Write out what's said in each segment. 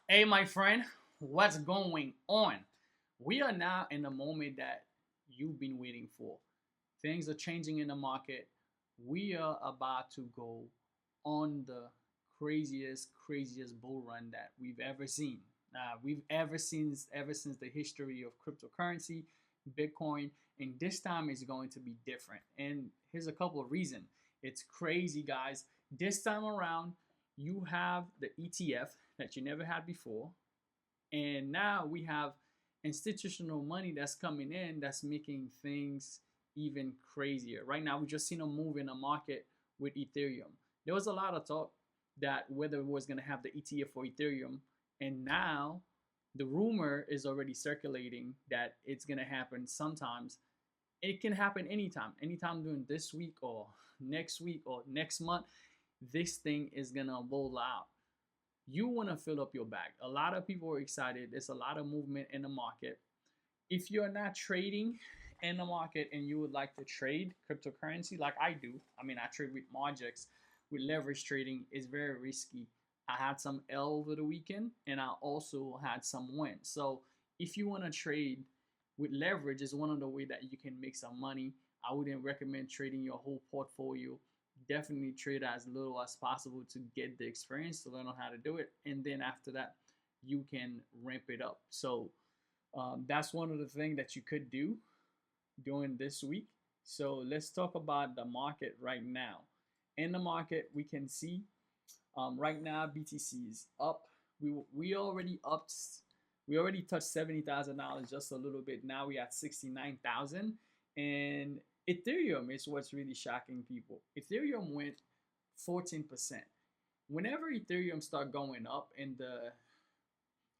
Hey, my friend, what's going on? We are now in the moment that you've been waiting for. Things are changing in the market. We are about to go on the craziest bull run that we've ever seen. We've ever since the history of cryptocurrency, Bitcoin, and this time is going to be different. And here's a couple of reasons. It's crazy, guys. This time around, you have the ETF that you never had before, and now we have institutional money that's coming in that's making things even crazier. Right now, we just seen a move in the market with Ethereum. There was a lot of talk that whether it was going to have the ETF for Ethereum, and now the rumor is already circulating that it's going to happen sometimes. It can happen anytime during this week or next month. This thing is going to roll out. You want to fill up your bag. A lot of people are excited. There's a lot of movement in the market. If you're not trading in the market and you would like to trade cryptocurrency like I do, I mean, I trade with Margex. With leverage trading, it's very risky. I had some L over the weekend and I also had some win. So if you want to trade with leverage, is one of the way that you can make some money. I wouldn't recommend trading your whole portfolio. Definitely trade as little as possible to get the experience, to learn on how to do it, and then after that you can ramp it up. So that's one of the things that you could do during this week. So let's talk about the market right now. In the market, we can see right now BTC is up. We already upped. We already touched $70,000 just a little bit. Now we at 69,000, and Ethereum is what's really shocking people. Ethereum went 14%. Whenever Ethereum start going up, and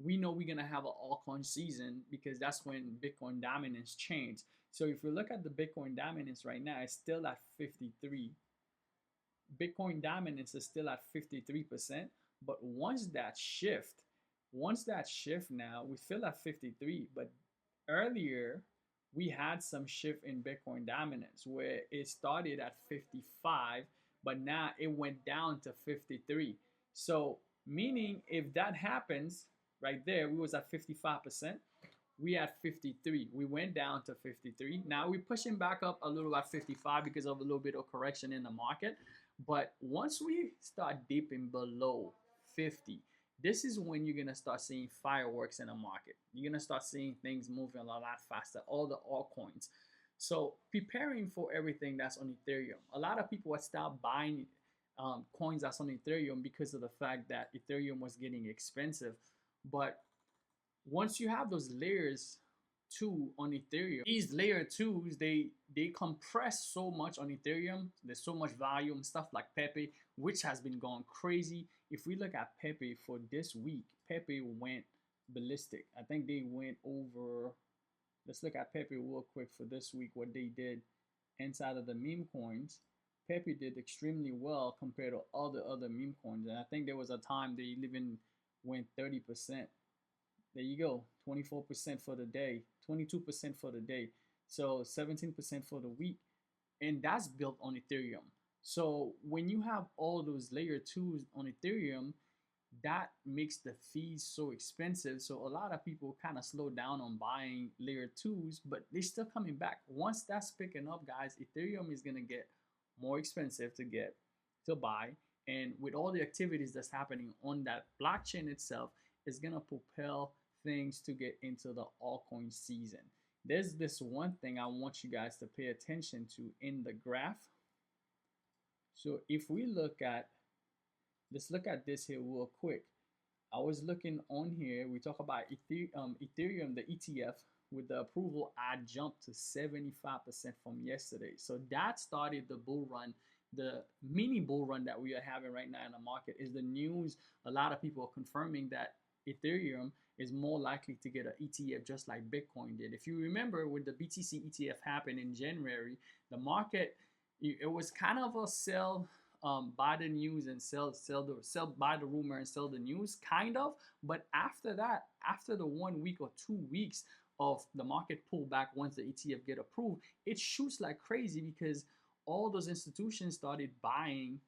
we know we're gonna have an altcoin season because that's when Bitcoin dominance changed. So if you look at the Bitcoin dominance right now, it's still at 53. Bitcoin dominance is still at 53%. But once that shift now, we still at 53. But earlier, we had some shift in Bitcoin dominance where it started at 55, but now it went down to 53. So meaning if that happens right there, we was at 55%. We at 53. We went down to 53. Now we're pushing back up a little at 55 because of a little bit of correction in the market. But once we start dipping below 50, this is when you're gonna start seeing fireworks in the market. You're gonna start seeing things moving a lot faster, all the altcoins. So preparing for everything that's on Ethereum. A lot of people have stopped buying coins that's on Ethereum because of the fact that Ethereum was getting expensive. But once you have those layers two on Ethereum, these layer twos, they compress so much on Ethereum. There's so much volume, stuff like Pepe, which has been going crazy. If we look at Pepe for this week, Pepe went ballistic. I think they went over. Let's look at Pepe real quick for this week, what they did inside of the meme coins. Pepe did extremely well compared to all the other meme coins. And I think there was a time they even went 30%. There you go, 24% for the day, 22% for the day, so 17% for the week, and that's built on Ethereum. So when you have all those layer twos on Ethereum, that makes the fees so expensive. So a lot of people kind of slow down on buying layer twos, but they're still coming back. Once that's picking up, guys, Ethereum is gonna get more expensive to buy, and with all the activities that's happening on that blockchain itself, it's gonna propel things to get into the altcoin season. There's this one thing I want you guys to pay attention to in the graph. So if we let's look at this here real quick. I was looking on here, we talk about Ethereum, the ETF, with the approval, I jumped to 75% from yesterday. So that started the bull run. The mini bull run that we are having right now in the market is the news. A lot of people are confirming that Ethereum is more likely to get an ETF just like Bitcoin did. If you remember, with the BTC ETF happened in January, the market, it was kind of a sell buy the news and sell buy the rumor and sell the news, kind of. But after that, after the 1 week or 2 weeks of the market pullback, once the ETF get approved, it shoots like crazy because all those institutions started buying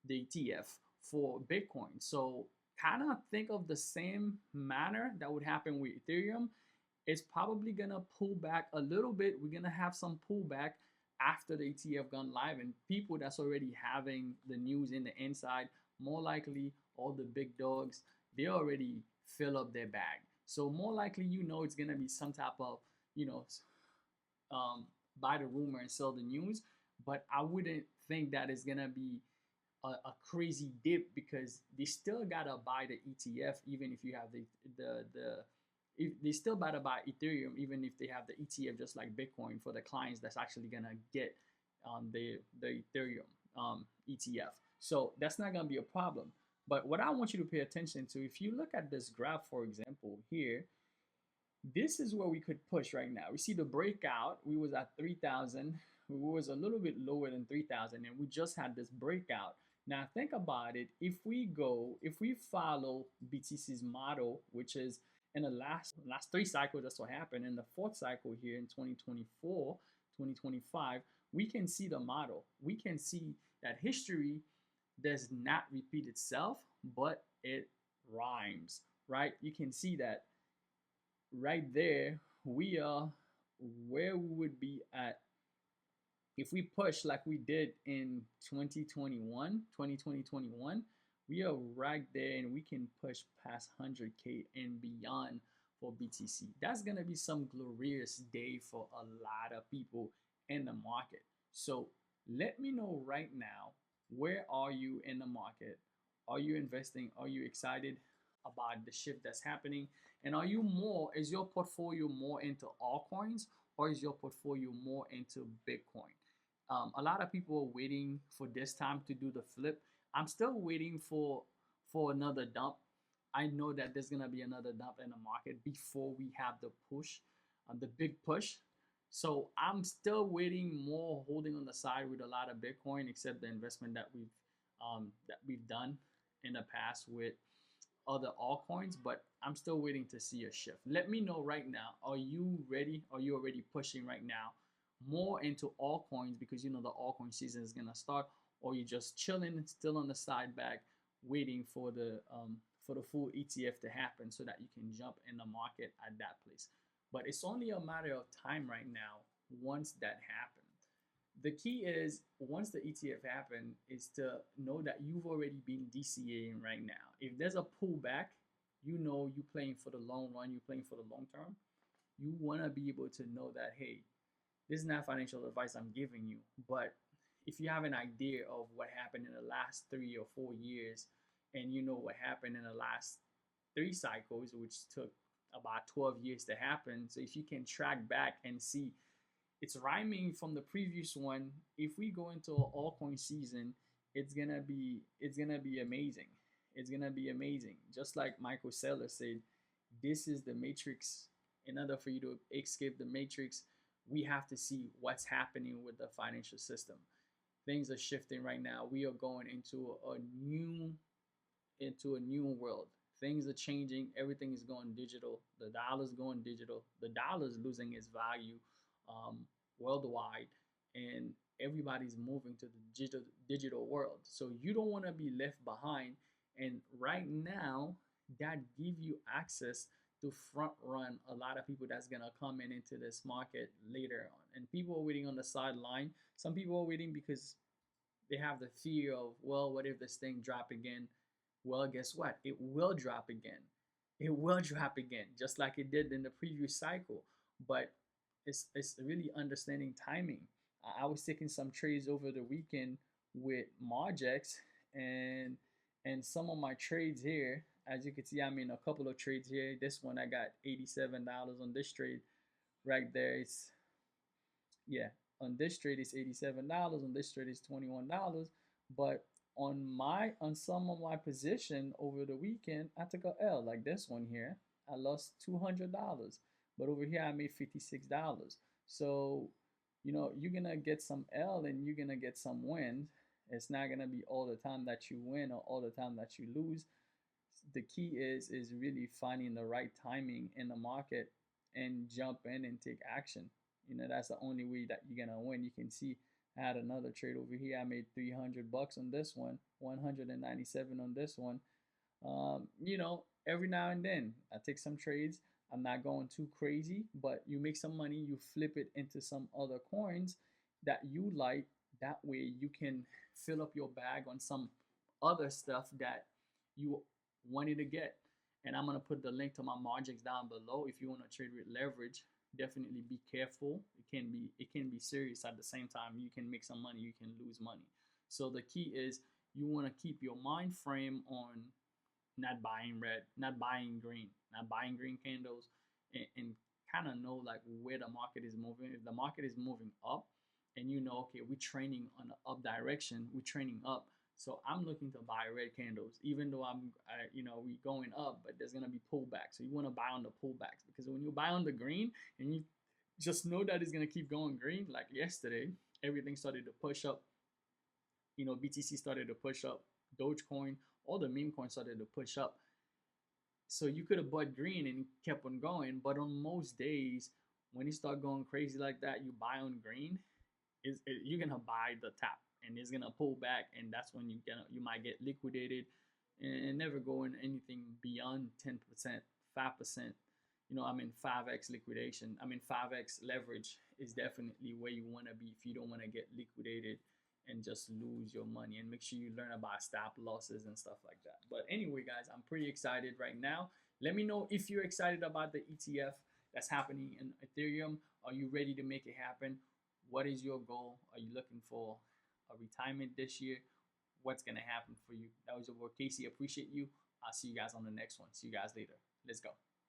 the ETF for Bitcoin. So kind of think of the same manner that would happen with Ethereum. It's probably gonna pull back a little bit. We're gonna have some pullback after the ETF gone live, and people that's already having the news in the inside, more likely all the big dogs, they already fill up their bag. So more likely, it's gonna be some type of, you know, buy the rumor and sell the news. But I wouldn't think that it's gonna be a crazy dip, because they still gotta buy the ETF, even if you have the if they still gotta buy Ethereum, even if they have the ETF, just like Bitcoin, for the clients that's actually gonna get the Ethereum ETF. So that's not gonna be a problem. But what I want you to pay attention to, if you look at this graph, for example, here, this is where we could push right now. We see the breakout. We was at 3,000. We was a little bit lower than 3,000, and we just had this breakout. Now think about it. If we follow BTC's model, which is in the last three cycles, that's what happened. In the fourth cycle here in 2024, 2025, we can see the model. We can see that history does not repeat itself, but it rhymes, right? You can see that right there. We are where we would be at if we push like we did in 2021, we are right there, and we can push past 100K and beyond for BTC. That's going to be some glorious day for a lot of people in the market. So let me know right now, where are you in the market? Are you investing? Are you excited about the shift that's happening? And is your portfolio more into altcoins, or is your portfolio more into Bitcoin? A lot of people are waiting for this time to do the flip. I'm still waiting for another dump. I know that there's gonna be another dump in the market before we have the push, the big push. So I'm still waiting, more holding on the side with a lot of Bitcoin, except the investment that we've done in the past with other altcoins. But I'm still waiting to see a shift. Let me know right now. Are you ready? Are you already pushing right now more into altcoins, because the altcoin season is gonna start, or you just chilling, still on the side back, waiting for the full ETF to happen so that you can jump in the market at that place? But it's only a matter of time right now. Once that happens, the key is, once the ETF happen, is to know that you've already been DCAing right now. If there's a pullback, you're playing for the long run, you're playing for the long term. You want to be able to know that, hey, this is not financial advice I'm giving you, but if you have an idea of what happened in the last 3 or 4 years, and you know what happened in the last 3 cycles, which took about 12 years to happen. So if you can track back and see it's rhyming from the previous one, if we go into an altcoin season, it's gonna be amazing. It's gonna be amazing. Just like Michael Saylor said, this is the matrix. In order for you to escape the matrix, we have to see what's happening with the financial system. Things are shifting right now. We are going into a new world. Things are changing. Everything is going digital. The dollar's going digital. The dollar's losing its value worldwide, and everybody's moving to the digital world. So you don't want to be left behind. And right now, that give you access to front run a lot of people that's gonna come into this market later on. And people are waiting on the sideline. Some people are waiting because they have the fear of, well, what if this thing drop again? Well, guess what? It will drop again. It will drop again, just like it did in the previous cycle. But it's really understanding timing. I was taking some trades over the weekend with Margex, and some of my trades here, as you can see, I'm in a couple of trades here. This one I got $87 on this trade right there. It's, yeah, on this trade it's $87. On this trade it's $21. But on some of my position over the weekend, I took a L, like this one here. I lost $200. But over here I made $56. So you're gonna get some L and you're gonna get some wins. It's not gonna be all the time that you win or all the time that you lose. The key is really finding the right timing in the market and jump in and take action. That's the only way that you're gonna win. You can see I had another trade over here. I made $300 on this one, 197 on this one. You know, every now and then I take some trades. I'm not going too crazy, but you make some money, you flip it into some other coins that you like. That way you can fill up your bag on some other stuff that you wanted to get. And I'm gonna put the link to my margins down below. If you want to trade with leverage, definitely be careful. It can be serious at the same time. You can make some money, you can lose money. So the key is you want to keep your mind frame on not buying red, not buying green, not buying green candles, and kind of know like where the market is moving. If the market is moving up, and you know, okay, we're training on the up direction, we're training up. So I'm looking to buy red candles, even though we going up, but there's gonna be pullbacks. So you want to buy on the pullbacks because when you buy on the green and you just know that it's gonna keep going green, like yesterday, everything started to push up. BTC started to push up, Dogecoin, all the meme coins started to push up. So you could have bought green and kept on going, but on most days, when you start going crazy like that, you buy on green, you're gonna buy the top, and it's gonna pull back, and that's when you might get liquidated, and never go in anything beyond 10%, 5%. 5x liquidation. 5x leverage is definitely where you want to be if you don't want to get liquidated and just lose your money. And make sure you learn about stop losses and stuff like that. But anyway, guys, I'm pretty excited right now. Let me know if you're excited about the ETF that's happening in Ethereum. Are you ready to make it happen? What is your goal? Are you looking for a retirement this year? What's going to happen for you? That was your boy Casey. Appreciate you. I'll see you guys on the next one. See you guys later. Let's go.